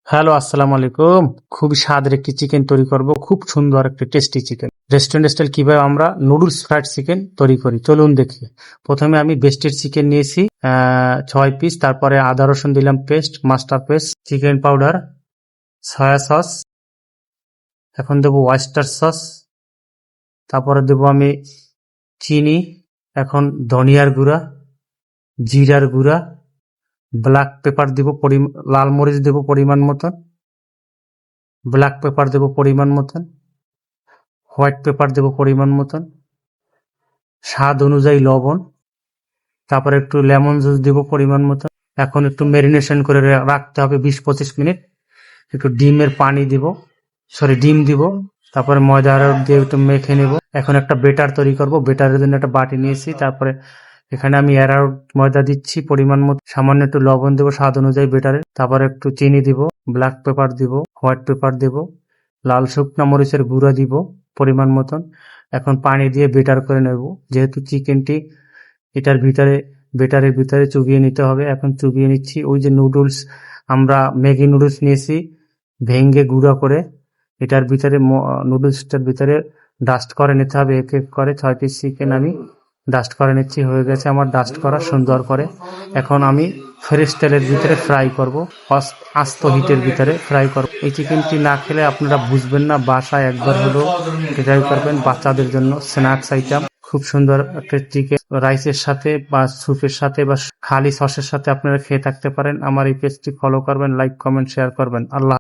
Hello, আসসালামু আলাইকুম। খুবই স্বাদের একটি চিকেন তৈরি করব, খুব সুন্দর একটি টেস্টি চিকেন। রেস্টুরেন্ট স্টাইল কিভাবে আমরা নুডলস ফ্রাইড চিকেন তৈরি করি চলুন দেখি। প্রথমে আমি বেস্টেড চিকেন নিয়েছি 6 পিস, তারপরে আদা রসুন দিলাম paste, master paste, chicken powder, soya sauce, এখন দেবো ওয়েস্টার সস, তারপরে দেবো আমি চিনি, এখন ধনিয়ার গুঁড়া, জিরার গুঁড়া, ব্ল্যাক পেপার দিব, লাল মরিচ দেবো পরিমাণ মতন, ব্ল্যাক পেপার দেবো পরিমাণ মতন, হোয়াইট পেপার দেবো পরিমাণ মতন, স্বাদ অনুযায়ী লবণ, তারপরে একটু লেমন জুস দেবো পরিমাণ মতন। এখন একটু ম্যারিনেশন করে রাখতে হবে 20-25 মিনিট। একটু ডিম দিব, তারপরে ময়দা দিয়ে একটু মেখে নেব। এখন একটা বেটার তৈরি করব। বেটারের জন্য একটা বাটি নিয়েছি, তারপরে এখানে আমি অ্যারারুট ময়দা দিচ্ছি পরিমাণ মতো, সামান্য একটু লবণ দেবো স্বাদ অনুযায়ী বেটারে, তারপরে একটু চিনি দিব, ব্ল্যাক পেপার দিব, হোয়াইট পেপার দেব, লাল শুকনা মরিচের গুঁড়া দিব পরিমাণ মতন। এখন পানি দিয়ে বেটার করে নেব, যেহেতু চিকেনটি এটার বেটারের ভিতরে চুবিয়ে নিতে হবে। এখন চুবিয়ে নিচ্ছি। ওই যে নুডলস, আমরা ম্যাগি নুডলস নিয়েছি ভেঙে গুঁড়া করে, এটার ভিতরে নুডলসটার ভিতরে ডাস্ট করে নিতে হবে। এক এক করে 6 পিস চিকেন আমি ডাস্ট করে নিচ্ছি। হয়ে গেছে আমার ডাস্ট করা সুন্দর করে। এখন আমি ফ্রেশ তেলের ভিতরে ফ্রাই করব, আস্ত হিটের ভিতরে ফ্রাই করব। এই চিকেনটি না খেলে আপনারা বুঝবেন না, বাসায় একবার হলেও ট্রাই করবেন। বাচ্চাদের জন্য স্ন্যাক্স আইটেম, খুব সুন্দর একটা চিকেন রাইসের সাথে বা স্যুপের সাথে বা খালি সসের সাথে আপনারা খেয়ে থাকতে পারেন। আমার এই পেজটি ফলো করবেন, লাইক কমেন্ট শেয়ার করবেন। আল্লাহ।